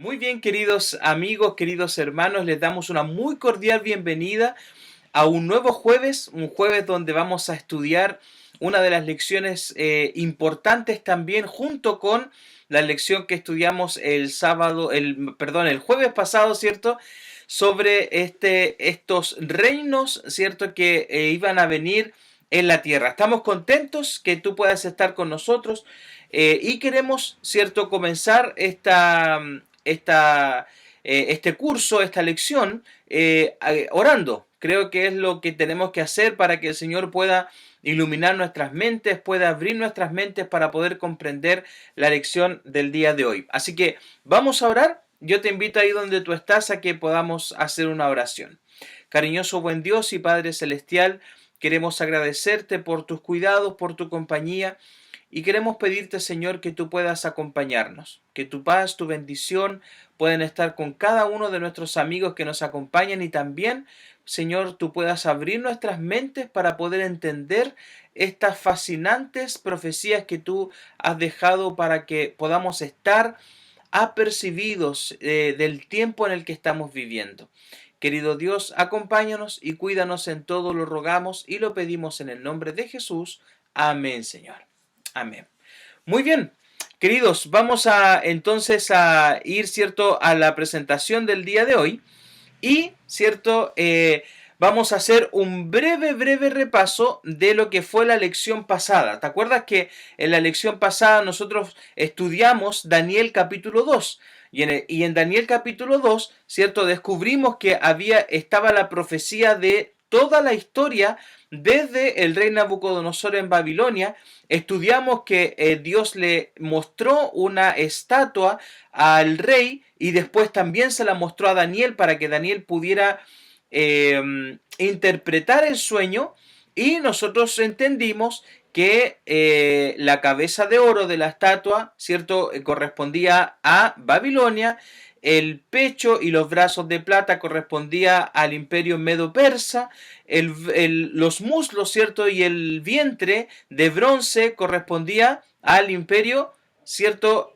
Muy bien, queridos amigos, queridos hermanos, les damos una muy cordial bienvenida a un nuevo jueves, un jueves donde vamos a estudiar una de las lecciones importantes también, junto con la lección que estudiamos el jueves pasado, ¿cierto? Sobre estos reinos, ¿cierto? Que iban a venir en la tierra. Estamos contentos que tú puedas estar con nosotros y queremos, ¿cierto?, comenzar este curso, esta lección, orando. Creo que es lo que tenemos que hacer para que el Señor pueda iluminar nuestras mentes, pueda abrir nuestras mentes para poder comprender la lección del día de hoy. Así que vamos a orar. Yo te invito ahí donde tú estás a que podamos hacer una oración. Cariñoso buen Dios y Padre Celestial, queremos agradecerte por tus cuidados, por tu compañía. Y queremos pedirte, Señor, que tú puedas acompañarnos, que tu paz, tu bendición puedan estar con cada uno de nuestros amigos que nos acompañan y también, Señor, tú puedas abrir nuestras mentes para poder entender estas fascinantes profecías que tú has dejado para que podamos estar apercibidos del tiempo en el que estamos viviendo. Querido Dios, acompáñanos y cuídanos en todo, lo rogamos y lo pedimos en el nombre de Jesús. Amén, Señor. Amén. Muy bien, queridos, vamos entonces a ir, ¿cierto?, a la presentación del día de hoy y, ¿cierto?, vamos a hacer un breve repaso de lo que fue la lección pasada. ¿Te acuerdas que en la lección pasada nosotros estudiamos Daniel capítulo 2? Y en Daniel capítulo 2, ¿cierto?, descubrimos que estaba la profecía de toda la historia desde el rey Nabucodonosor en Babilonia. Estudiamos que Dios le mostró una estatua al rey y después también se la mostró a Daniel para que Daniel pudiera interpretar el sueño, y nosotros entendimos que la cabeza de oro de la estatua, ¿cierto?, correspondía a Babilonia, el pecho y los brazos de plata correspondía al imperio medo-persa, los muslos, ¿cierto?, y el vientre de bronce correspondía al imperio, ¿cierto?,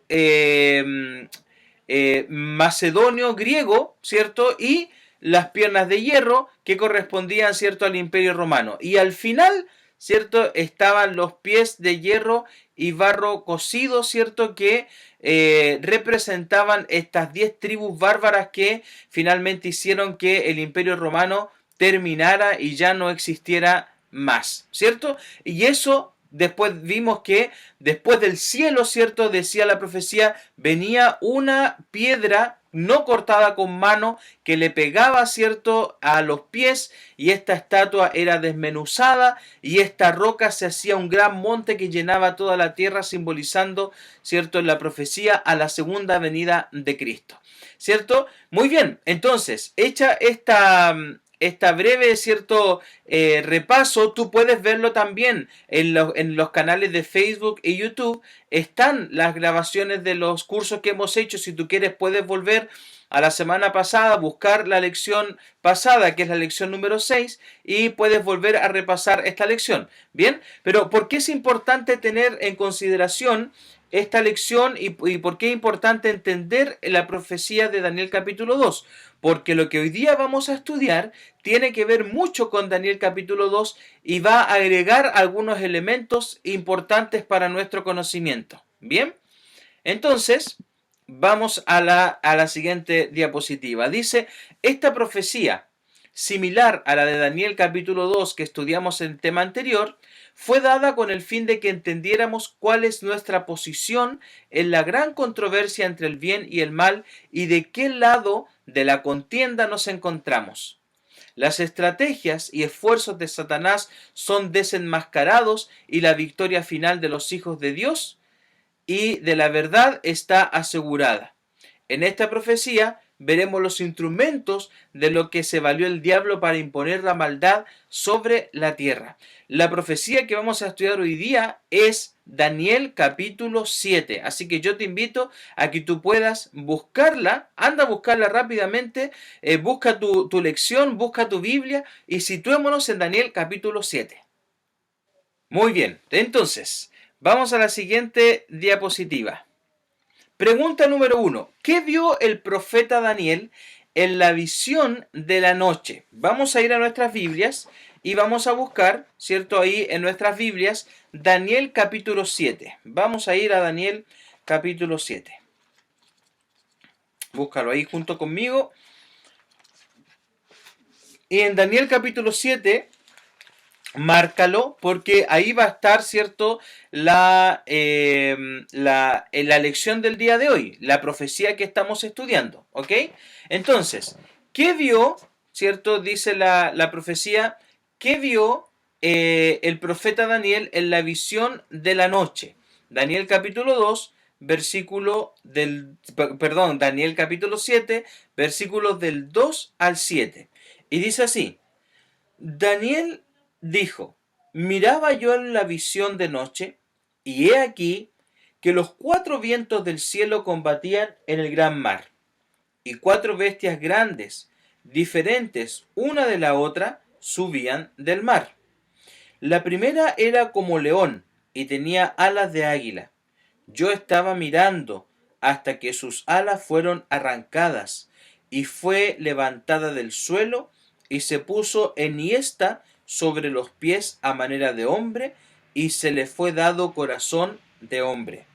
macedonio griego, ¿cierto?, y las piernas de hierro que correspondían, ¿cierto?, al imperio romano. Y al final, ¿cierto?, estaban los pies de hierro y barro cocido, ¿cierto?, que representaban estas 10 tribus bárbaras que finalmente hicieron que el imperio romano terminara y ya no existiera más, ¿cierto? Y eso después vimos que después del cielo, ¿cierto?, decía la profecía, venía una piedra no cortada con mano que le pegaba, ¿cierto?, a los pies, y esta estatua era desmenuzada y esta roca se hacía un gran monte que llenaba toda la tierra, simbolizando, ¿cierto?, en la profecía a la segunda venida de Cristo, ¿cierto? Muy bien, entonces, hecha esta breve, ¿cierto?, repaso, tú puedes verlo también en los canales de Facebook y YouTube. Están las grabaciones de los cursos que hemos hecho. Si tú quieres, puedes volver a la semana pasada, buscar la lección pasada, que es la lección número 6, y puedes volver a repasar esta lección. Bien, pero ¿por qué es importante tener en consideración esta lección y por qué es importante entender la profecía de Daniel capítulo 2? Porque lo que hoy día vamos a estudiar tiene que ver mucho con Daniel capítulo 2 y va a agregar algunos elementos importantes para nuestro conocimiento. Bien, entonces vamos a la siguiente diapositiva. Dice, esta profecía, similar a la de Daniel capítulo 2 que estudiamos en el tema anterior, fue dada con el fin de que entendiéramos cuál es nuestra posición en la gran controversia entre el bien y el mal y de qué lado de la contienda nos encontramos. Las estrategias y esfuerzos de Satanás son desenmascarados y la victoria final de los hijos de Dios y de la verdad está asegurada. En esta profecía veremos los instrumentos de lo que se valió el diablo para imponer la maldad sobre la tierra. La profecía que vamos a estudiar hoy día es Daniel capítulo 7. Así que yo te invito a que tú puedas buscarla, anda a buscarla rápidamente, busca tu lección, busca tu Biblia y situémonos en Daniel capítulo 7. Muy bien, entonces, vamos a la siguiente diapositiva. Pregunta número 1. ¿Qué vio el profeta Daniel en la visión de la noche? Vamos a ir a nuestras Biblias y vamos a buscar, ¿cierto? Ahí en nuestras Biblias, Daniel capítulo 7. Vamos a ir a Daniel capítulo 7. Búscalo ahí junto conmigo. Y en Daniel capítulo 7, márcalo, porque ahí va a estar, ¿cierto? La lección del día de hoy, la profecía que estamos estudiando, ¿ok? Entonces, ¿qué vio, ¿cierto? Dice la profecía, ¿qué vio el profeta Daniel en la visión de la noche? Daniel capítulo 2, Daniel capítulo 7, versículos del 2 al 7. Y dice así, Daniel dijo, miraba yo en la visión de noche, y he aquí que los 4 vientos del cielo combatían en el gran mar, y 4 bestias grandes, diferentes una de la otra, subían del mar. La primera era como león, y tenía alas de águila. Yo estaba mirando hasta que sus alas fueron arrancadas, y fue levantada del suelo, y se puso enhiesta sobre los pies a manera de hombre, y se le fue dado corazón de hombre.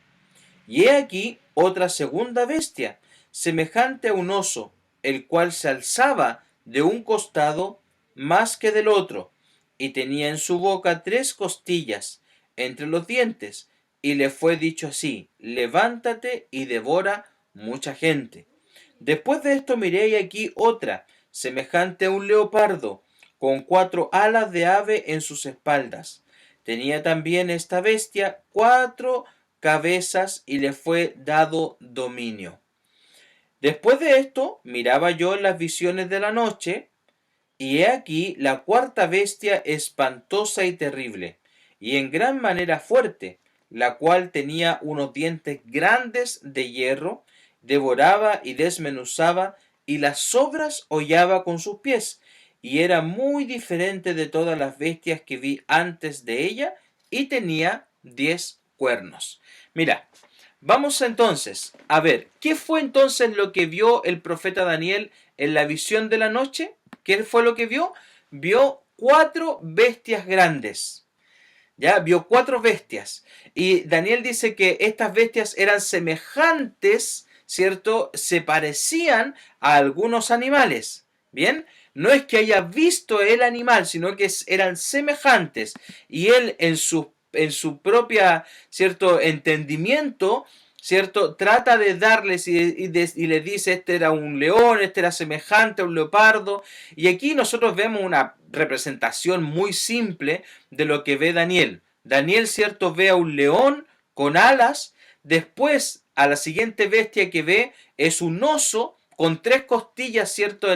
Y he aquí otra segunda bestia, semejante a un oso, el cual se alzaba de un costado más que del otro, y tenía en su boca 3 costillas entre los dientes, y le fue dicho así, levántate y devora mucha gente. Después de esto miré y aquí otra, semejante a un leopardo, con 4 alas de ave en sus espaldas. Tenía también esta bestia 4 cabezas y le fue dado dominio. Después de esto miraba yo en las visiones de la noche, y he aquí la 4 bestia espantosa y terrible, y en gran manera fuerte, la cual tenía unos dientes grandes de hierro, devoraba y desmenuzaba, y las sobras hollaba con sus pies, y era muy diferente de todas las bestias que vi antes de ella, y tenía 10 cuernos. Mira, vamos entonces a ver, ¿qué fue entonces lo que vio el profeta Daniel en la visión de la noche? ¿Qué fue lo que vio? Vio 4 bestias grandes. Ya, vio 4 bestias. Y Daniel dice que estas bestias eran semejantes, ¿cierto? Se parecían a algunos animales. Bien, no es que haya visto el animal, sino que eran semejantes. Y él en su propia, ¿cierto? Entendimiento, ¿cierto? Trata de darles y les dice, este era un león, este era semejante a un leopardo. Y aquí nosotros vemos una representación muy simple de lo que ve Daniel. Daniel, ¿cierto? Ve a un león con alas. Después, a la siguiente bestia que ve es un oso con 3 costillas, ¿cierto?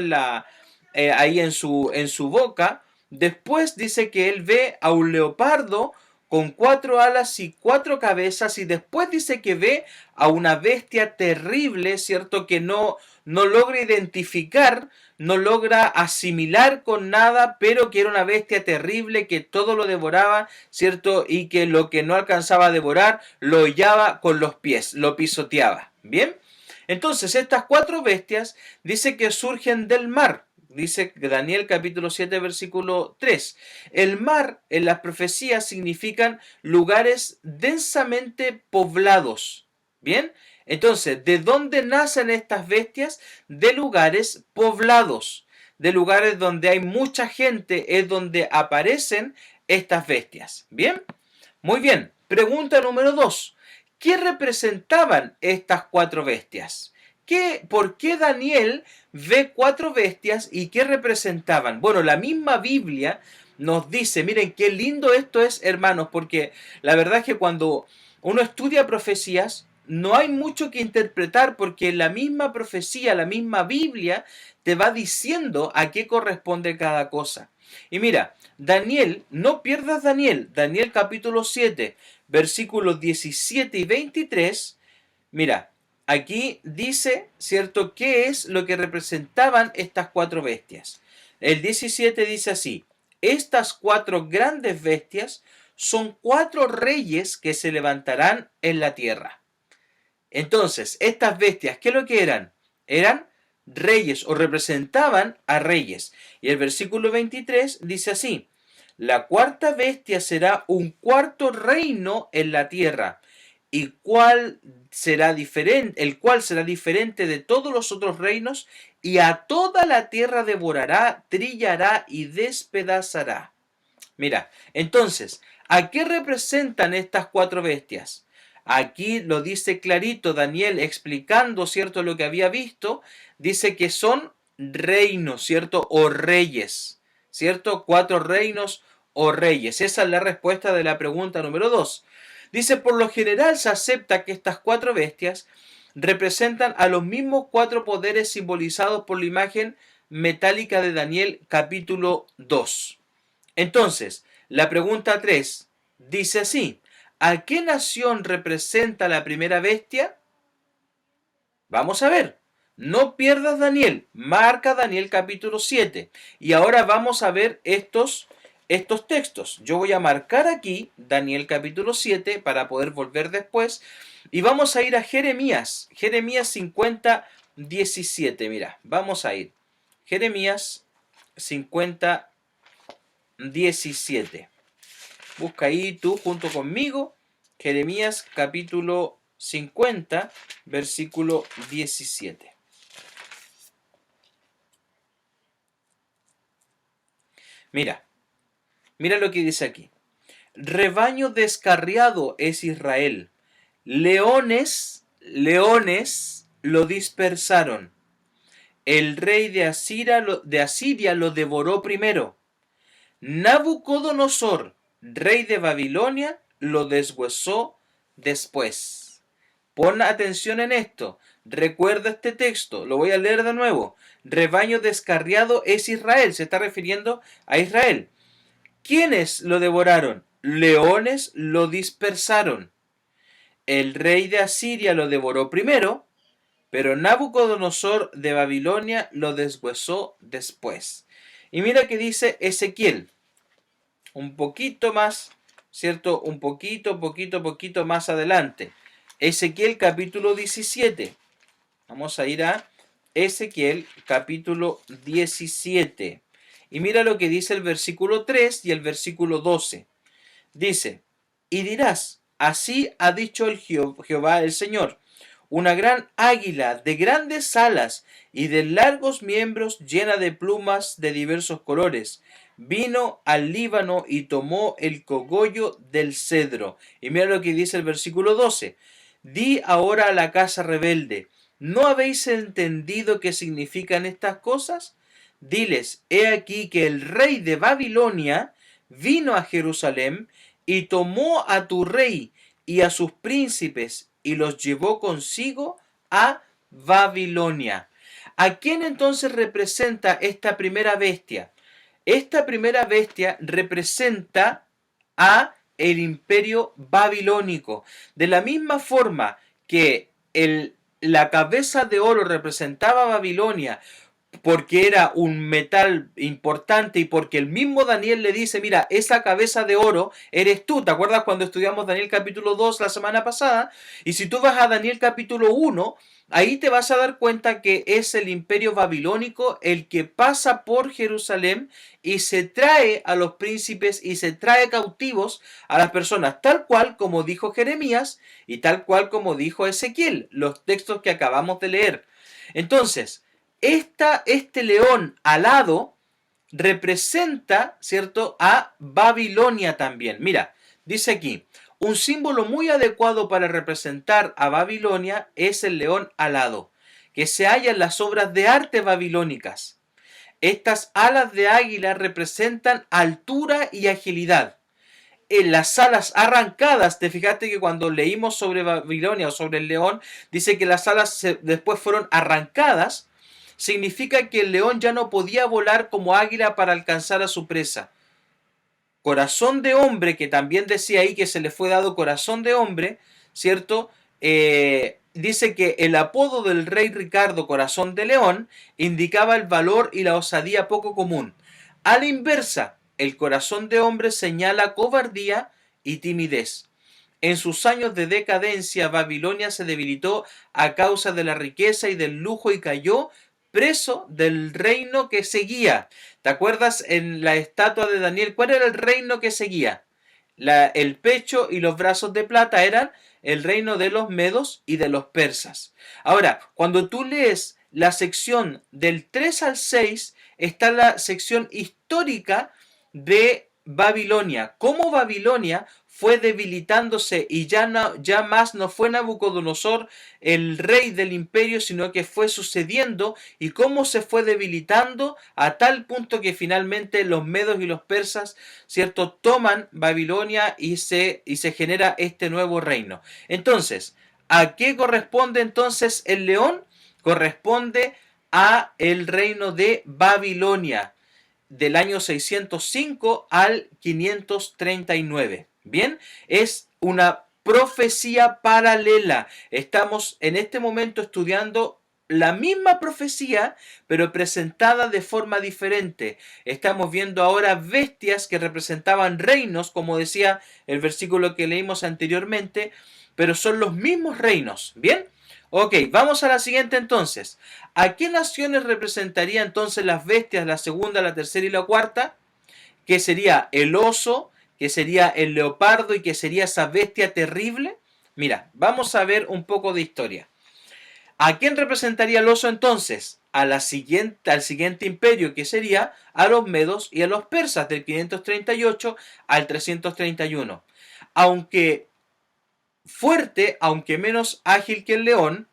Ahí en su boca. Después dice que él ve a un leopardo con 4 alas y 4 cabezas, y después dice que ve a una bestia terrible, ¿cierto? Que no logra identificar, no logra asimilar con nada, pero que era una bestia terrible que todo lo devoraba, ¿cierto? Y que lo que no alcanzaba a devorar lo hollaba con los pies, lo pisoteaba. ¿Bien? Entonces, estas 4 bestias dice que surgen del mar. Dice Daniel capítulo 7 versículo 3. El mar en las profecías significan lugares densamente poblados. ¿Bien? Entonces, ¿de dónde nacen estas bestias? De lugares poblados. De lugares donde hay mucha gente es donde aparecen estas bestias. ¿Bien? Muy bien. Pregunta número 2. ¿Qué representaban estas 4 bestias? ¿Por qué Daniel ve 4 bestias y qué representaban? Bueno, la misma Biblia nos dice, miren qué lindo esto es, hermanos, porque la verdad es que cuando uno estudia profecías, no hay mucho que interpretar porque la misma profecía, la misma Biblia, te va diciendo a qué corresponde cada cosa. Y mira, Daniel, no pierdas Daniel capítulo 7, versículos 17 y 23, mira, aquí dice, ¿cierto?, qué es lo que representaban estas 4 bestias. El 17 dice así, estas 4 grandes bestias son 4 reyes que se levantarán en la tierra. Entonces, estas bestias, ¿qué es lo que eran? Eran reyes o representaban a reyes. Y el versículo 23 dice así: la cuarta bestia será un cuarto reino en la tierra, y el cual será diferente de todos los otros reinos, y a toda la tierra devorará, trillará y despedazará. Mira, entonces, ¿a qué representan estas cuatro bestias? Aquí lo dice clarito Daniel explicando, ¿cierto?, lo que había visto. Dice que son reinos, ¿cierto?, o reyes, ¿cierto? Cuatro reinos o reyes. Esa es la respuesta de la pregunta número 2. Dice, por lo general se acepta que estas cuatro bestias representan a los mismos cuatro poderes simbolizados por la imagen metálica de Daniel capítulo 2. Entonces, la pregunta 3 dice así: ¿a qué nación representa la primera bestia? Vamos a ver. No pierdas Daniel. Marca Daniel capítulo 7. Y ahora vamos a ver estos textos. Yo voy a marcar aquí Daniel capítulo 7 para poder volver después. Y vamos a ir a Jeremías. Jeremías 50, 17. Mira, vamos a ir. Jeremías 50, 17. Busca ahí tú junto conmigo Jeremías capítulo 50, versículo 17. Mira, mira lo que dice aquí. Rebaño descarriado es Israel. Leones lo dispersaron. El rey de Asiria lo devoró primero. Nabucodonosor, rey de Babilonia, lo deshuesó después. Pon atención en esto. Recuerda este texto. Lo voy a leer de nuevo. Rebaño descarriado es Israel. Se está refiriendo a Israel. ¿Quiénes lo devoraron? Leones lo dispersaron. El rey de Asiria lo devoró primero, pero Nabucodonosor de Babilonia lo deshuesó después. Y mira que dice Ezequiel. Un poquito más, ¿cierto? Un poquito más adelante. Ezequiel capítulo 17. Vamos a ir a Ezequiel capítulo 17. Y mira lo que dice el versículo 3 y el versículo 12. Dice, y dirás, así ha dicho el Jehová el Señor, una gran águila de grandes alas y de largos miembros llena de plumas de diversos colores, vino al Líbano y tomó el cogollo del cedro. Y mira lo que dice el versículo 12. Di ahora a la casa rebelde, ¿no habéis entendido qué significan estas cosas? Diles, he aquí que el rey de Babilonia vino a Jerusalén y tomó a tu rey y a sus príncipes y los llevó consigo a Babilonia. ¿A quién entonces representa esta primera bestia? Esta primera bestia representa a el imperio babilónico. De la misma forma que la cabeza de oro representaba a Babilonia, porque era un metal importante y porque el mismo Daniel le dice, mira, esa cabeza de oro eres tú. ¿Te acuerdas cuando estudiamos Daniel capítulo 2 la semana pasada? Y si tú vas a Daniel capítulo 1, ahí te vas a dar cuenta que es el imperio babilónico el que pasa por Jerusalén y se trae a los príncipes y se trae cautivos a las personas, tal cual como dijo Jeremías y tal cual como dijo Ezequiel, los textos que acabamos de leer. Entonces, este león alado representa, ¿cierto?, a Babilonia también. Mira, dice aquí, un símbolo muy adecuado para representar a Babilonia es el león alado, que se halla en las obras de arte babilónicas. Estas alas de águila representan altura y agilidad. En las alas arrancadas, te fijaste que cuando leímos sobre Babilonia o sobre el león, dice que las alas después fueron arrancadas, significa que el león ya no podía volar como águila para alcanzar a su presa. Corazón de hombre, que también decía ahí que se le fue dado corazón de hombre, ¿cierto? Dice que el apodo del rey Ricardo, corazón de león, indicaba el valor y la osadía poco común. A la inversa, el corazón de hombre señala cobardía y timidez. En sus años de decadencia, Babilonia se debilitó a causa de la riqueza y del lujo y cayó preso del reino que seguía. ¿Te acuerdas en la estatua de Daniel? ¿Cuál era el reino que seguía? El pecho y los brazos de plata eran el reino de los medos y de los persas. Ahora, cuando tú lees la sección del 3 al 6, está la sección histórica de Babilonia. Cómo Babilonia fue debilitándose y ya más no fue Nabucodonosor el rey del imperio, sino que fue sucediendo, y cómo se fue debilitando a tal punto que finalmente los medos y los persas, ¿cierto?, toman Babilonia y se genera este nuevo reino. Entonces, ¿a qué corresponde entonces el león? Corresponde a el reino de Babilonia, del año 605 al 539. Bien, es una profecía paralela. Estamos en este momento estudiando la misma profecía, pero presentada de forma diferente. Estamos viendo ahora bestias que representaban reinos, como decía el versículo que leímos anteriormente, pero son los mismos reinos. Bien, ok, vamos a la siguiente entonces. ¿A qué naciones representaría entonces las bestias, la segunda, la tercera y la cuarta? Que sería el oso, que sería el leopardo y que sería esa bestia terrible. Mira, vamos a ver un poco de historia. ¿A quién representaría el oso entonces? Al siguiente imperio, que sería a los medos y a los persas, del 538 al 331. Aunque fuerte, aunque menos ágil que el león,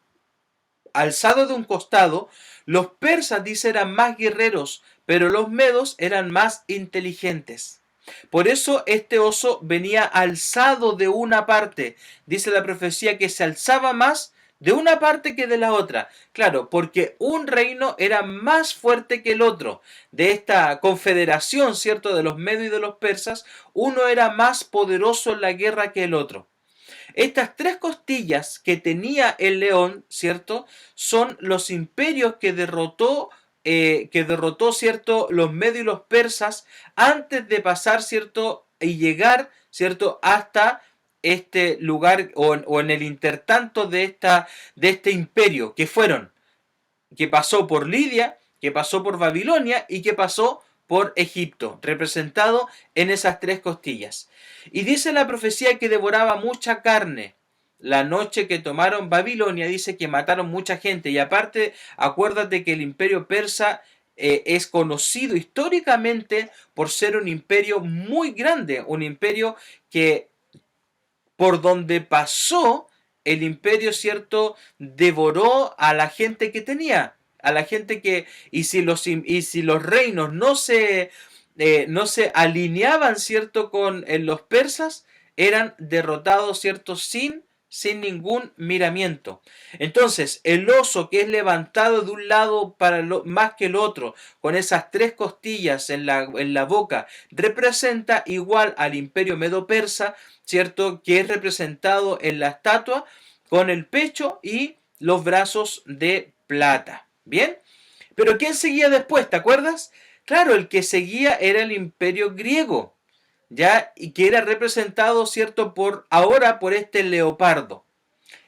alzado de un costado, los persas, dice, eran más guerreros, pero los medos eran más inteligentes. Por eso este oso venía alzado de una parte. Dice la profecía que se alzaba más de una parte que de la otra. Claro, porque un reino era más fuerte que el otro. De esta confederación, ¿cierto?, de los medos y de los persas, uno era más poderoso en la guerra que el otro. Estas tres costillas que tenía el león, ¿cierto?, son los imperios que derrotó, ¿cierto?, los medios y los persas antes de pasar, ¿cierto?, y llegar, ¿cierto?, hasta este lugar o en el intertanto de este imperio, que pasó por Lidia, que pasó por Babilonia y que pasó por Egipto, representado en esas tres costillas. Y dice la profecía que devoraba mucha carne. La noche que tomaron Babilonia, dice que mataron mucha gente. Y aparte, acuérdate que el imperio persa es conocido históricamente por ser un imperio muy grande, un imperio que por donde pasó el imperio, ¿cierto?, devoró a la gente que tenía, a la gente que, y si los reinos no se alineaban, ¿cierto?, con los persas, eran derrotados, ¿cierto?, sin ningún miramiento. Entonces, el oso que es levantado de un lado más que el otro, con esas tres costillas en la boca, representa igual al imperio medo-persa, ¿cierto?, que es representado en la estatua con el pecho y los brazos de plata. ¿Bien? Pero ¿quién seguía después? ¿Te acuerdas? Claro, el que seguía era el imperio griego, ¿ya? Y que era representado, ¿cierto?, por este leopardo.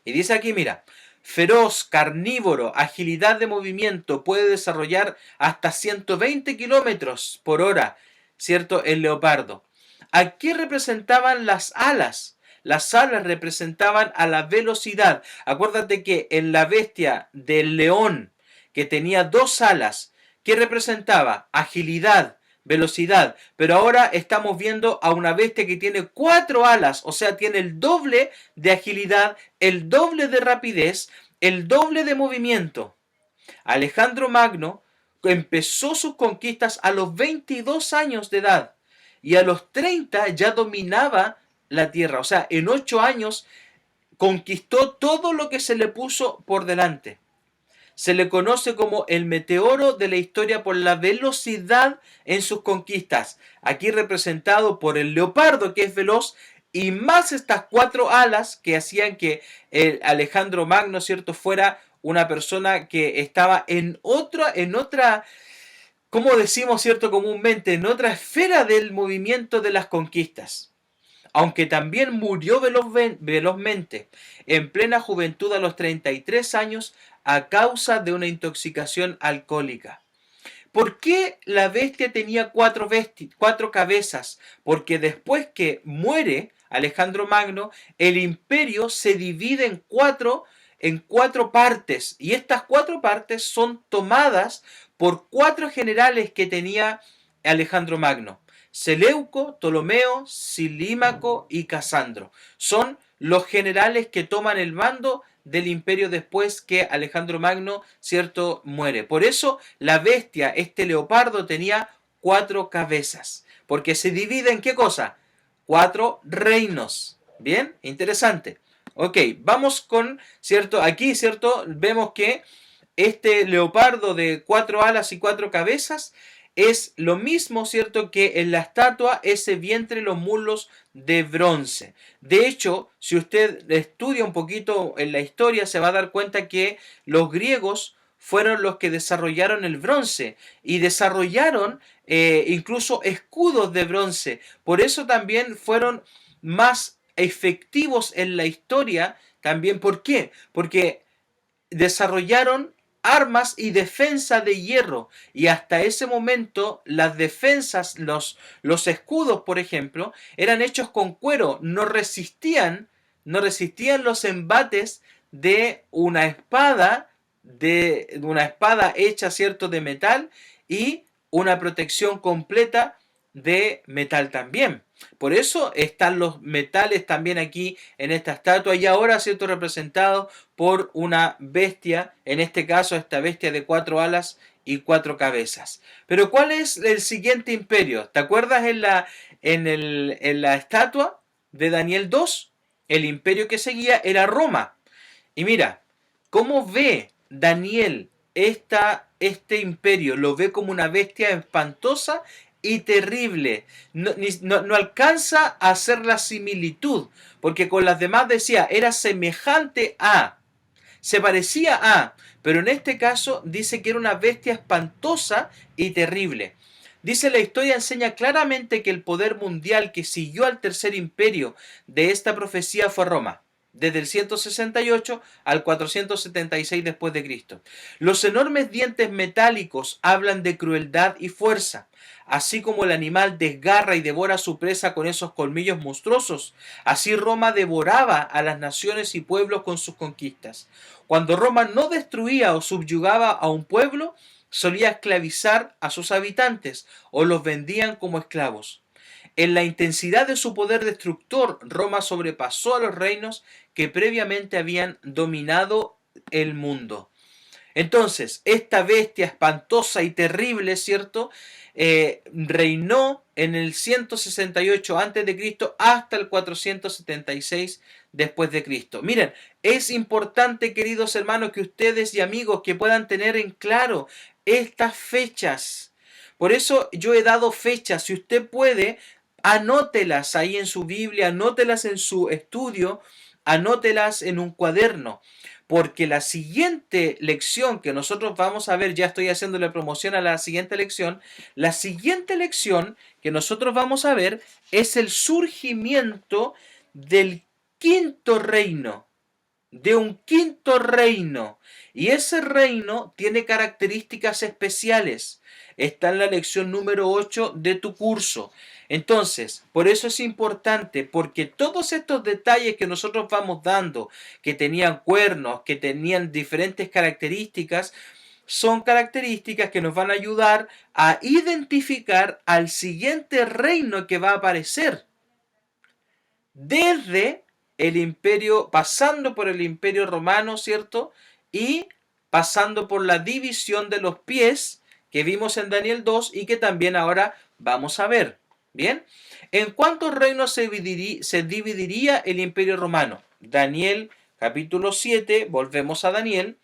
Y dice aquí, mira, feroz, carnívoro, agilidad de movimiento, puede desarrollar hasta 120 kilómetros por hora, ¿cierto?, el leopardo. ¿A qué representaban las alas? Las alas representaban a la velocidad. Acuérdate que en la bestia del león, que tenía dos alas, ¿qué representaba? Agilidad, velocidad. Pero ahora estamos viendo a una bestia que tiene cuatro alas, o sea, tiene el doble de agilidad, el doble de rapidez, el doble de movimiento. Alejandro Magno empezó sus conquistas a los 22 años de edad y a los 30 ya dominaba la tierra. O sea, en 8 años conquistó todo lo que se le puso por delante. Se le conoce como el meteoro de la historia por la velocidad en sus conquistas. Aquí representado por el leopardo, que es veloz, y más estas cuatro alas que hacían que el Alejandro Magno, ¿cierto?, fuera una persona que estaba en otra, como decimos, ¿cierto?, comúnmente, en otra esfera del movimiento de las conquistas. aunque también murió velozmente, en plena juventud a los 33 años, a causa de una intoxicación alcohólica. ¿Por qué la bestia tenía cuatro cabezas? Porque después que muere Alejandro Magno, el imperio se divide en cuatro partes, y estas cuatro partes son tomadas por cuatro generales que tenía Alejandro Magno: Seleuco, Ptolomeo, Silímaco y Casandro. Son los generales que toman el mando del imperio después que Alejandro Magno, cierto, muere. Por eso la bestia, este leopardo, tenía cuatro cabezas, porque se divide en ¿qué cosa? Cuatro reinos. Bien, interesante. Ok, vamos con, cierto, aquí, cierto, vemos que este leopardo de cuatro alas y cuatro cabezas es lo mismo, cierto, que en la estatua ese vientre y los muslos de bronce. De hecho, si usted estudia un poquito en la historia, se va a dar cuenta que los griegos fueron los que desarrollaron el bronce y desarrollaron incluso escudos de bronce. Por eso también fueron más efectivos en la historia. También, ¿por qué? Porque desarrollaron armas y defensa de hierro, y hasta ese momento las defensas, los escudos, por ejemplo, eran hechos con cuero, no resistían los embates de una espada hecha, cierto, de metal, y una protección completa de metal también. Por eso están los metales también aquí en esta estatua, y ahora, cierto, representado por una bestia, en este caso esta bestia de cuatro alas y cuatro cabezas. Pero ¿cuál es el siguiente imperio? ¿Te acuerdas en la estatua de Daniel 2? El imperio que seguía era Roma. Y mira, ¿cómo ve Daniel este imperio? Lo ve como una bestia espantosa y terrible. No alcanza a hacer la similitud, porque con las demás decía, era semejante a, se parecía a, pero en este caso dice que era una bestia espantosa y terrible. Dice, la historia enseña claramente que el poder mundial que siguió al tercer imperio de esta profecía fue Roma, desde el 168 al 476 después de Cristo. Los enormes dientes metálicos hablan de crueldad y fuerza. Así como el animal desgarra y devora a su presa con esos colmillos monstruosos, así Roma devoraba a las naciones y pueblos con sus conquistas. Cuando Roma no destruía o subyugaba a un pueblo, solía esclavizar a sus habitantes o los vendían como esclavos. En la intensidad de su poder destructor, Roma sobrepasó a los reinos que previamente habían dominado el mundo. Entonces, esta bestia espantosa y terrible, ¿cierto? Reinó en el 168 a.C. hasta el 476 después de Cristo. Miren, es importante, queridos hermanos, que ustedes y amigos que puedan tener en claro estas fechas. Por eso yo he dado fechas. Si usted puede, anótelas ahí en su Biblia, anótelas en su estudio, anótelas en un cuaderno. Porque la siguiente lección que nosotros vamos a ver, ya estoy haciéndole promoción a la siguiente lección, la siguiente lección que nosotros vamos a ver es el surgimiento del quinto reino, de un quinto reino. Y ese reino tiene características especiales. Está en la lección número 8 de tu curso. Entonces, por eso es importante, porque todos estos detalles que nosotros vamos dando, que tenían cuernos, que tenían diferentes características, son características que nos van a ayudar a identificar al siguiente reino que va a aparecer. Desde el imperio, pasando por el imperio romano, ¿cierto? Y pasando por la división de los pies que vimos en Daniel 2 y que también ahora vamos a ver. Bien, ¿en cuántos reinos se dividiría el imperio romano? Daniel capítulo 7, volvemos a Daniel,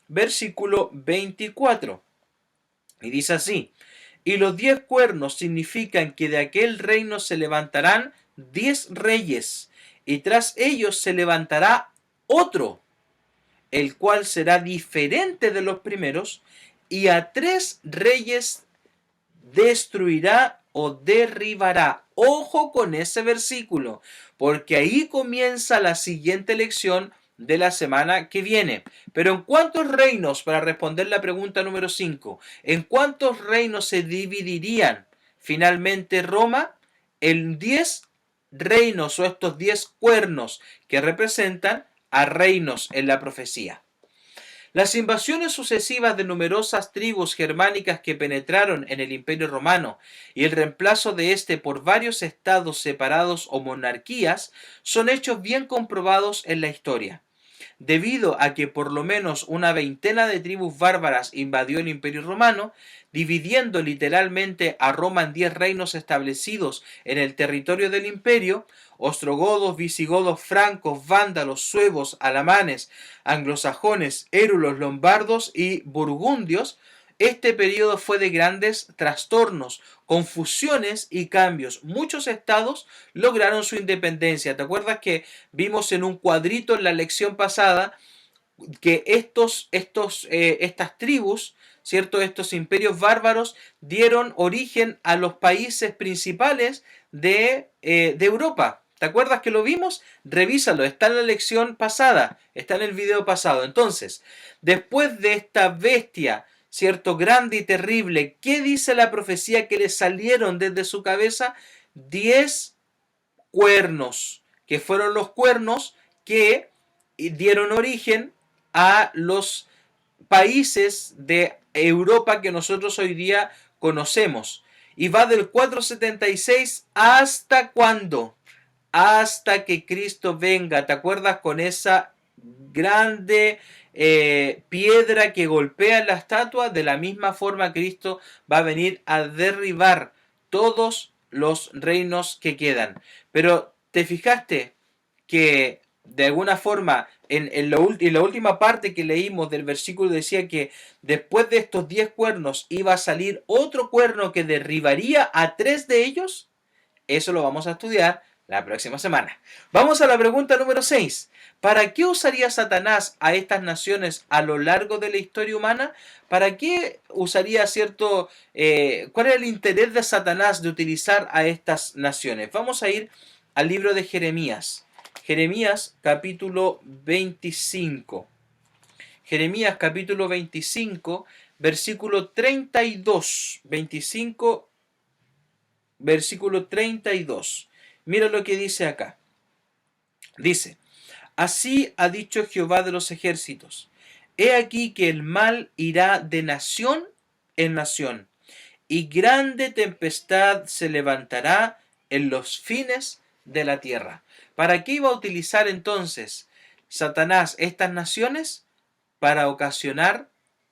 versículo 24. Y dice así, y los 10 cuernos significan que de aquel reino se levantarán 10 reyes, y tras ellos se levantará otro, el cual será diferente de los primeros, y a 3 reyes destruirá o derribará. Ojo con ese versículo, porque ahí comienza la siguiente lección de la semana que viene. Pero ¿en cuántos reinos, para responder la pregunta número 5, en cuántos reinos se dividirían finalmente Roma? En 10 reinos, o estos 10 cuernos que representan a reinos en la profecía. Las invasiones sucesivas de numerosas tribus germánicas que penetraron en el Imperio Romano y el reemplazo de éste por varios estados separados o monarquías son hechos bien comprobados en la historia. Debido a que por lo menos una veintena de tribus bárbaras invadió el Imperio Romano, dividiendo literalmente a Roma en 10 reinos establecidos en el territorio del imperio: ostrogodos, visigodos, francos, vándalos, suevos, alamanes, anglosajones, érulos, lombardos y burgundios. Este periodo fue de grandes trastornos, confusiones y cambios. Muchos estados lograron su independencia. ¿Te acuerdas que vimos en un cuadrito en la lección pasada que estas tribus, ¿cierto? Estos imperios bárbaros dieron origen a los países principales de Europa? ¿Te acuerdas que lo vimos? Revísalo, está en la lección pasada, está en el video pasado. Entonces, después de esta bestia, ¿cierto? Grande y terrible, ¿qué dice la profecía que le salieron desde su cabeza? 10 cuernos, que fueron los cuernos que dieron origen a los países de Europa que nosotros hoy día conocemos. Y va del 476 hasta cuándo? Hasta que Cristo venga. ¿Te acuerdas con esa grande piedra que golpea la estatua? De la misma forma Cristo va a venir a derribar todos los reinos que quedan. Pero ¿te fijaste que de alguna forma en la última parte que leímos del versículo decía que después de estos 10 cuernos iba a salir otro cuerno que derribaría a 3 de ellos? Eso lo vamos a estudiar la próxima semana. Vamos a la pregunta número 6. ¿Para qué usaría Satanás a estas naciones a lo largo de la historia humana? ¿Para qué usaría cierto... ¿Cuál es el interés de Satanás de utilizar a estas naciones? Vamos a ir al libro de Jeremías. Jeremías capítulo 25. Jeremías capítulo 25, versículo 32. 25, versículo 32. Mira lo que dice acá. Dice: así ha dicho Jehová de los ejércitos: he aquí que el mal irá de nación en nación, y grande tempestad se levantará en los fines de la tierra. ¿Para qué iba a utilizar entonces Satanás estas naciones? Para ocasionar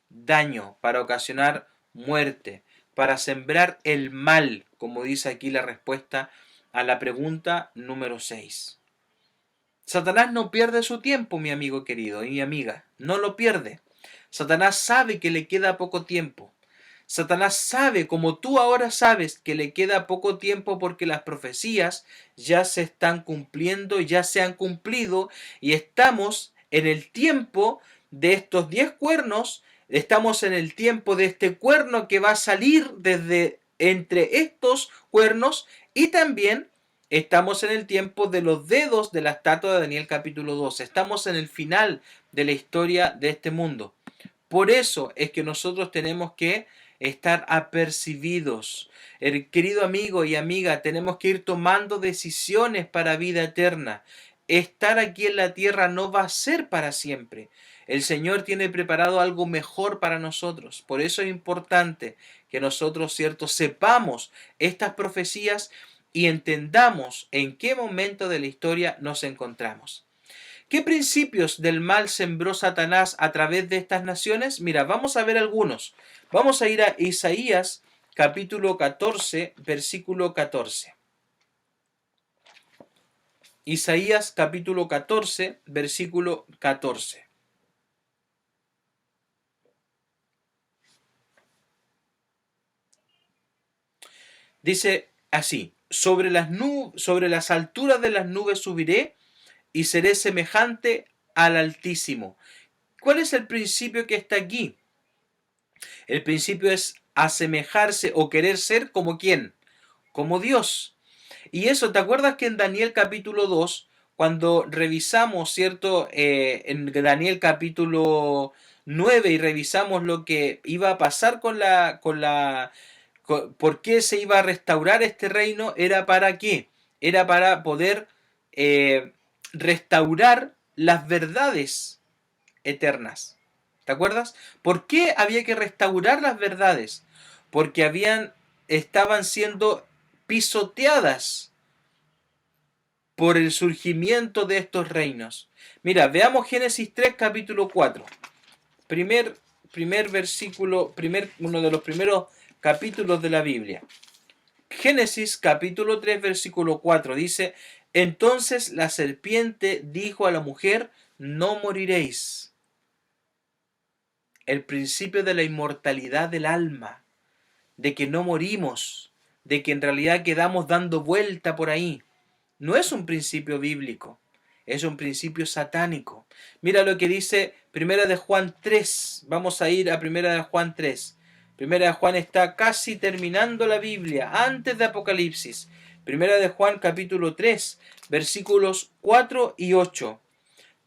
daño, para ocasionar muerte, para sembrar el mal, como dice aquí la respuesta a la pregunta número 6. Satanás no pierde su tiempo, mi amigo querido y mi amiga, no lo pierde. Satanás sabe que le queda poco tiempo. Satanás sabe, como tú ahora sabes, que le queda poco tiempo porque las profecías ya se están cumpliendo, ya se han cumplido, y estamos en el tiempo de estos 10 cuernos, estamos en el tiempo de este cuerno que va a salir desde entre estos cuernos, y también estamos en el tiempo de los dedos de la estatua de Daniel capítulo 2. Estamos en el final de la historia de este mundo. Por eso es que nosotros tenemos que estar apercibidos. Querido amigo y amiga, tenemos que ir tomando decisiones para vida eterna. Estar aquí en la tierra no va a ser para siempre. El Señor tiene preparado algo mejor para nosotros. Por eso es importante que nosotros, cierto, sepamos estas profecías y entendamos en qué momento de la historia nos encontramos. ¿Qué principios del mal sembró Satanás a través de estas naciones? Mira, vamos a ver algunos. Vamos a ir a Isaías capítulo 14, versículo 14. Isaías capítulo 14, versículo 14. Dice así: sobre las alturas de las nubes subiré y seré semejante al Altísimo. ¿Cuál es el principio que está aquí? El principio es asemejarse o querer ser como ¿quién? Como Dios. Y eso, ¿te acuerdas que en Daniel capítulo 2, cuando revisamos, ¿cierto? En Daniel capítulo 9 y revisamos lo que iba a pasar por qué se iba a restaurar este reino, ¿era para qué? Era para poder eh, restaurar las verdades eternas. ¿Te acuerdas? ¿Por qué había que restaurar las verdades? Porque estaban siendo pisoteadas por el surgimiento de estos reinos. Mira, veamos Génesis 3, capítulo 4. Primer versículo, uno de los primeros capítulos de la Biblia. Génesis capítulo 3, versículo 4 dice: entonces la serpiente dijo a la mujer: no moriréis. El principio de la inmortalidad del alma, de que no morimos, de que en realidad quedamos dando vuelta por ahí. No es un principio bíblico, es un principio satánico. Mira lo que dice Primera de Juan 3. Vamos a ir a Primera de Juan 3. Primera de Juan está casi terminando la Biblia, antes de Apocalipsis. Primera de Juan capítulo 3, versículos 4 y 8.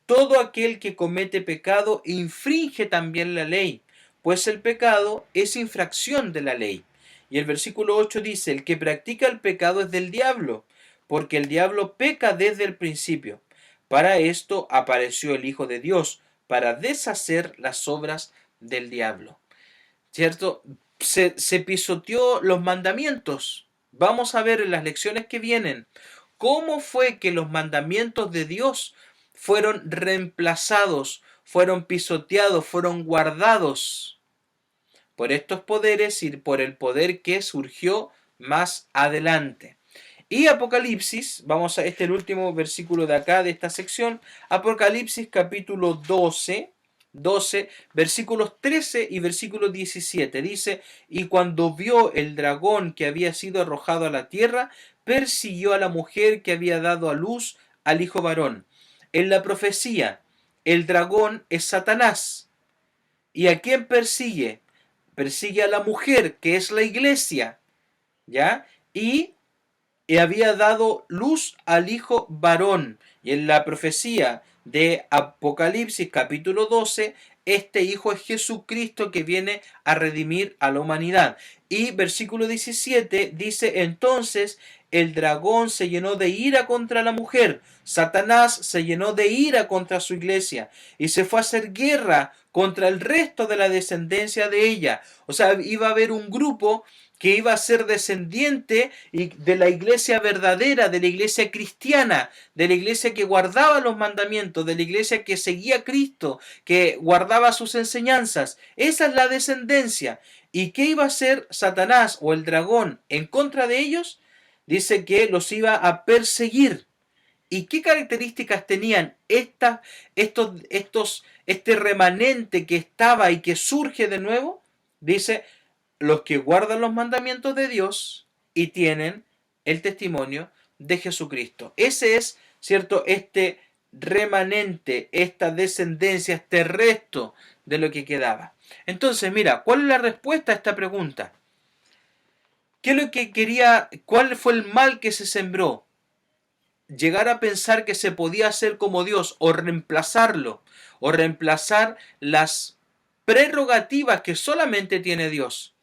Todo aquel que comete pecado infringe también la ley, pues el pecado es infracción de la ley. Y el versículo 8 dice: el que practica el pecado es del diablo, porque el diablo peca desde el principio. Para esto apareció el Hijo de Dios, para deshacer las obras del diablo. ¿Cierto? Se pisoteó los mandamientos. Vamos a ver en las lecciones que vienen cómo fue que los mandamientos de Dios fueron reemplazados, fueron pisoteados, fueron guardados por estos poderes y por el poder que surgió más adelante. Y Apocalipsis, vamos a el último versículo de acá, de esta sección, Apocalipsis capítulo 12, versículos 13 y versículo 17, dice: y cuando vio el dragón que había sido arrojado a la tierra, persiguió a la mujer que había dado a luz al hijo varón. En la profecía, el dragón es Satanás. ¿Y a quién persigue? Persigue a la mujer, que es la iglesia, ¿ya? Y había dado luz al hijo varón. Y en la profecía de Apocalipsis capítulo 12, este hijo es Jesucristo, que viene a redimir a la humanidad. Y versículo 17 dice: entonces el dragón se llenó de ira contra la mujer, Satanás se llenó de ira contra su iglesia y se fue a hacer guerra contra el resto de la descendencia de ella. O sea, iba a haber un grupo que iba a ser descendiente de la iglesia verdadera, de la iglesia cristiana, de la iglesia que guardaba los mandamientos, de la iglesia que seguía a Cristo, que guardaba sus enseñanzas. Esa es la descendencia. ¿Y qué iba a hacer Satanás o el dragón en contra de ellos? Dice que los iba a perseguir. ¿Y qué características tenían este remanente que estaba y que surge de nuevo? Dice: los que guardan los mandamientos de Dios y tienen el testimonio de Jesucristo. Ese es, ¿cierto?, este remanente, esta descendencia, este resto de lo que quedaba. Entonces, mira, ¿cuál es la respuesta a esta pregunta? ¿Qué es lo que quería? ¿Cuál fue el mal que se sembró? Llegar a pensar que se podía hacer como Dios o reemplazarlo, o reemplazar las prerrogativas que solamente tiene Dios.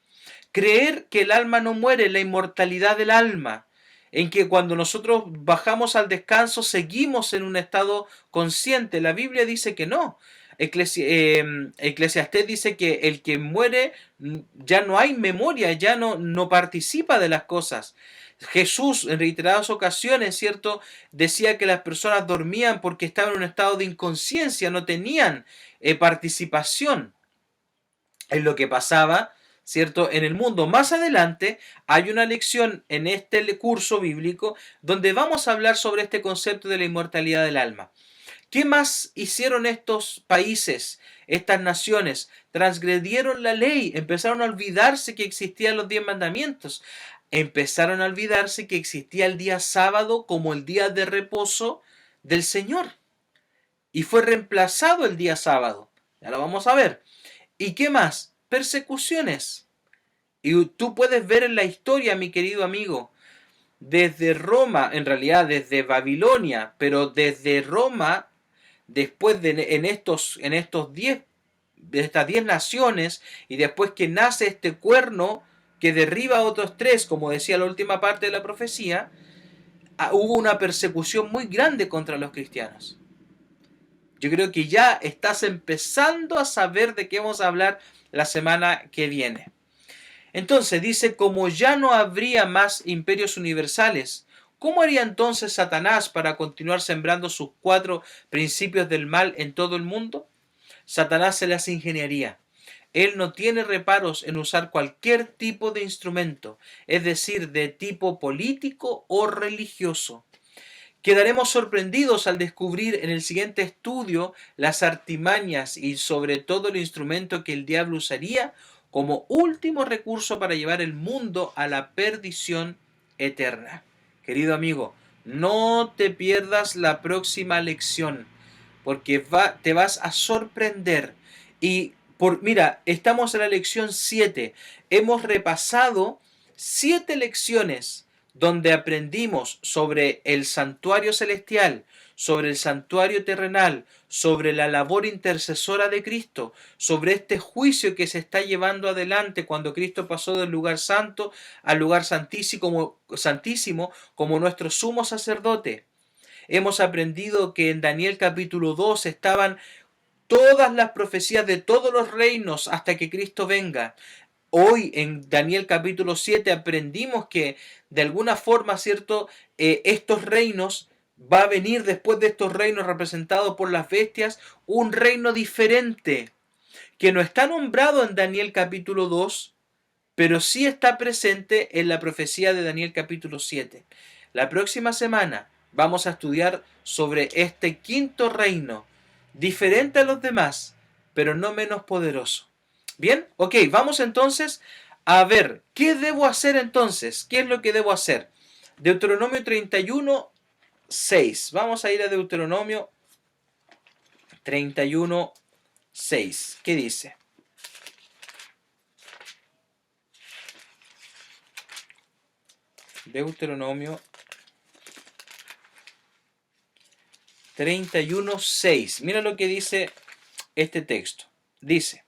Creer que el alma no muere, la inmortalidad del alma, en que cuando nosotros bajamos al descanso seguimos en un estado consciente. La Biblia dice que no. Eclesiastés dice que el que muere ya no hay memoria, ya no participa de las cosas. Jesús en reiteradas ocasiones, ¿cierto?, decía que las personas dormían porque estaban en un estado de inconsciencia, no tenían participación en lo que pasaba, ¿cierto?, en el mundo. Más adelante hay una lección en este curso bíblico donde vamos a hablar sobre este concepto de la inmortalidad del alma. ¿Qué más hicieron estos países, estas naciones? Transgredieron la ley, empezaron a olvidarse que existían los 10 mandamientos, empezaron a olvidarse que existía el día sábado como el día de reposo del Señor. Y fue reemplazado el día sábado. Ya lo vamos a ver. ¿Y qué más? Persecuciones. Y tú puedes ver en la historia, mi querido amigo, desde Roma, en realidad desde Babilonia, pero desde Roma, después de de estas 10 naciones, y después que nace este cuerno que derriba a otros 3, como decía la última parte de la profecía, hubo una persecución muy grande contra los cristianos. Yo creo que ya estás empezando a saber de qué vamos a hablar la semana que viene. Entonces dice, como ya no habría más imperios universales, ¿cómo haría entonces Satanás para continuar sembrando sus 4 principios del mal en todo el mundo? Satanás se las ingeniaría. Él no tiene reparos en usar cualquier tipo de instrumento, es decir, de tipo político o religioso. Quedaremos sorprendidos al descubrir en el siguiente estudio las artimañas y sobre todo el instrumento que el diablo usaría como último recurso para llevar el mundo a la perdición eterna. Querido amigo, no te pierdas la próxima lección, porque te vas a sorprender. Mira, estamos en la lección 7. Hemos repasado 7 lecciones donde aprendimos sobre el santuario celestial, sobre el santuario terrenal, sobre la labor intercesora de Cristo, sobre este juicio que se está llevando adelante cuando Cristo pasó del lugar santo al lugar santísimo como nuestro sumo sacerdote. Hemos aprendido que en Daniel capítulo 2 estaban todas las profecías de todos los reinos hasta que Cristo venga. Hoy en Daniel capítulo 7 aprendimos que de alguna forma, ¿cierto? Estos reinos, va a venir después de estos reinos representados por las bestias, un reino diferente, que no está nombrado en Daniel capítulo 2, pero sí está presente en la profecía de Daniel capítulo 7. La próxima semana vamos a estudiar sobre este quinto reino, diferente a los demás, pero no menos poderoso. Bien, ok, vamos entonces a ver, ¿qué debo hacer entonces? ¿Qué es lo que debo hacer? Deuteronomio 31, 6. Vamos a ir a Deuteronomio 31, 6. ¿Qué dice? Deuteronomio 31, 6. Mira lo que dice este texto. Dice,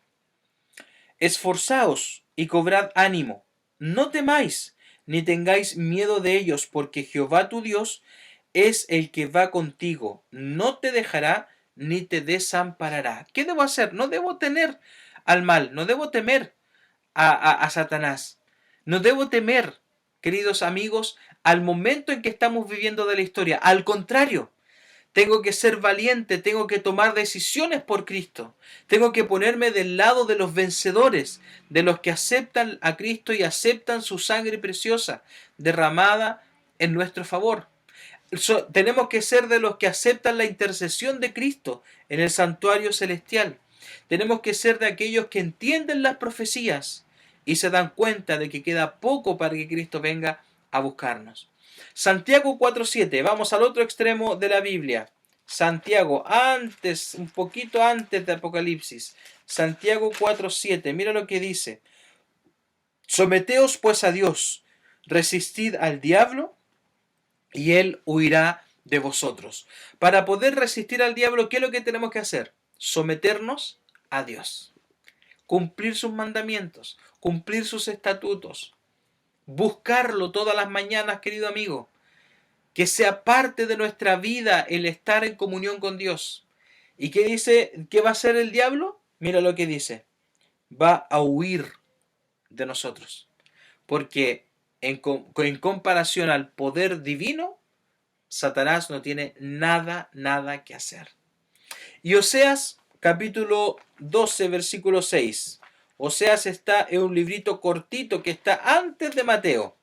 esforzaos y cobrad ánimo, no temáis, ni tengáis miedo de ellos, porque Jehová tu Dios es el que va contigo, no te dejará ni te desamparará. ¿Qué debo hacer? No debo temer al mal, no debo temer a Satanás, no debo temer, queridos amigos, al momento en que estamos viviendo de la historia. Al contrario, tengo que ser valiente, tengo que tomar decisiones por Cristo. Tengo que ponerme del lado de los vencedores, de los que aceptan a Cristo y aceptan su sangre preciosa derramada en nuestro favor. Tenemos que ser de los que aceptan la intercesión de Cristo en el santuario celestial. Tenemos que ser de aquellos que entienden las profecías y se dan cuenta de que queda poco para que Cristo venga a buscarnos. Santiago 4:7, vamos al otro extremo de la Biblia. Santiago, un poquito antes de Apocalipsis. Santiago 4:7, mira lo que dice. Someteos pues a Dios, resistid al diablo y él huirá de vosotros. Para poder resistir al diablo, ¿qué es lo que tenemos que hacer? Someternos a Dios. Cumplir sus mandamientos, cumplir sus estatutos, buscarlo todas las mañanas, querido amigo. Que sea parte de nuestra vida el estar en comunión con Dios. ¿Y qué dice? ¿Qué va a hacer el diablo? Mira lo que dice. Va a huir de nosotros. Porque en comparación al poder divino, Satanás no tiene nada que hacer. Y Oseas capítulo 12, versículo 6. Oseas está en un librito cortito que está antes de Mateo.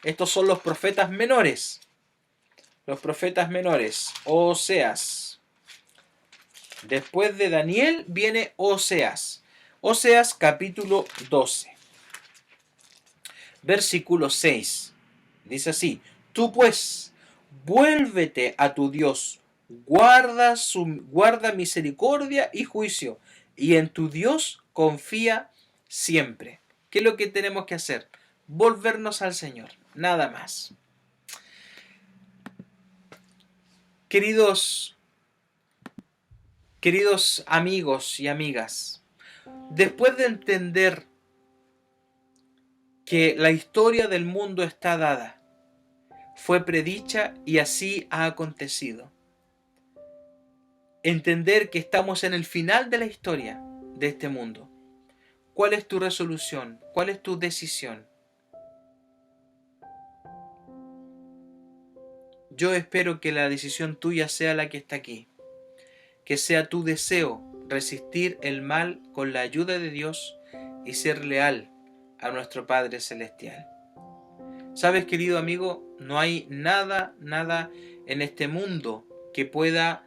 Estos son los profetas menores. Los profetas menores. Oseas. Después de Daniel viene Oseas. Oseas capítulo 12. Versículo 6. Dice así. Tú pues, vuélvete a tu Dios. Guarda misericordia y juicio. Y en tu Dios confía siempre. ¿Qué es lo que tenemos que hacer? Volvernos al Señor. Nada más. Queridos amigos y amigas, después de entender que la historia del mundo está dada, fue predicha y así ha acontecido. Entender que estamos en el final de la historia de este mundo. ¿Cuál es tu resolución? ¿Cuál es tu decisión? Yo espero que la decisión tuya sea la que está aquí. Que sea tu deseo resistir el mal con la ayuda de Dios y ser leal a nuestro Padre Celestial. Sabes, querido amigo, no hay nada en este mundo que pueda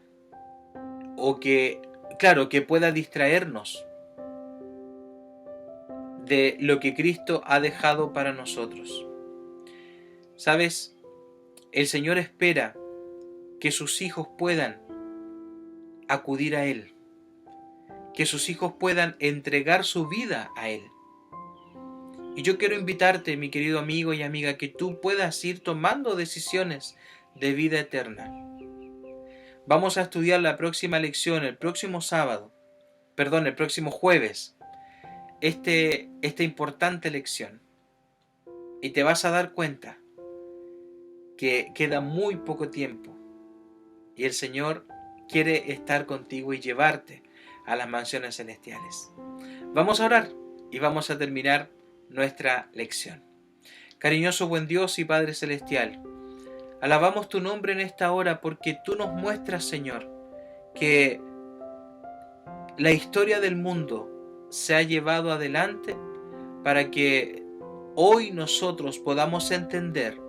que pueda distraernos de lo que Cristo ha dejado para nosotros. Sabes, el Señor espera que sus hijos puedan acudir a Él, que sus hijos puedan entregar su vida a Él. Y yo quiero invitarte, mi querido amigo y amiga, que tú puedas ir tomando decisiones de vida eterna. Vamos a estudiar la próxima lección, el próximo jueves, esta importante lección. Y te vas a dar cuenta que queda muy poco tiempo y el Señor quiere estar contigo y llevarte a las mansiones celestiales. Vamos a orar y vamos a terminar nuestra lección. Cariñoso buen Dios y Padre Celestial, alabamos tu nombre en esta hora porque tú nos muestras, Señor, que la historia del mundo se ha llevado adelante para que hoy nosotros podamos entender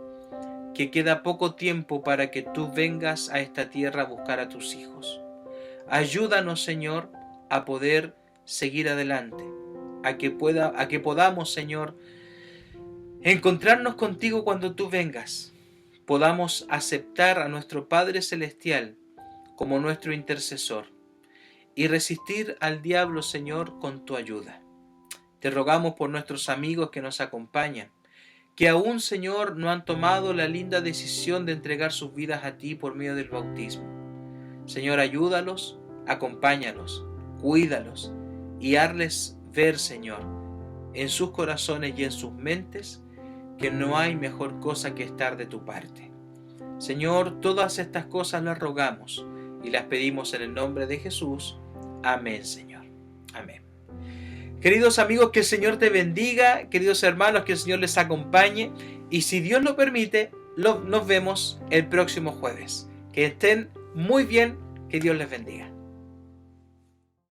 que queda poco tiempo para que tú vengas a esta tierra a buscar a tus hijos. Ayúdanos, Señor, a poder seguir adelante, a que podamos, Señor, encontrarnos contigo cuando tú vengas, podamos aceptar a nuestro Padre Celestial como nuestro intercesor y resistir al diablo, Señor, con tu ayuda. Te rogamos por nuestros amigos que nos acompañan, que aún, Señor, no han tomado la linda decisión de entregar sus vidas a ti por medio del bautismo. Señor, ayúdalos, acompáñalos, cuídalos y hazles ver, Señor, en sus corazones y en sus mentes, que no hay mejor cosa que estar de tu parte. Señor, todas estas cosas las rogamos y las pedimos en el nombre de Jesús. Amén, Señor. Amén. Queridos amigos, que el Señor te bendiga. Queridos hermanos, que el Señor les acompañe. Y si Dios lo permite, nos vemos el próximo jueves. Que estén muy bien. Que Dios les bendiga.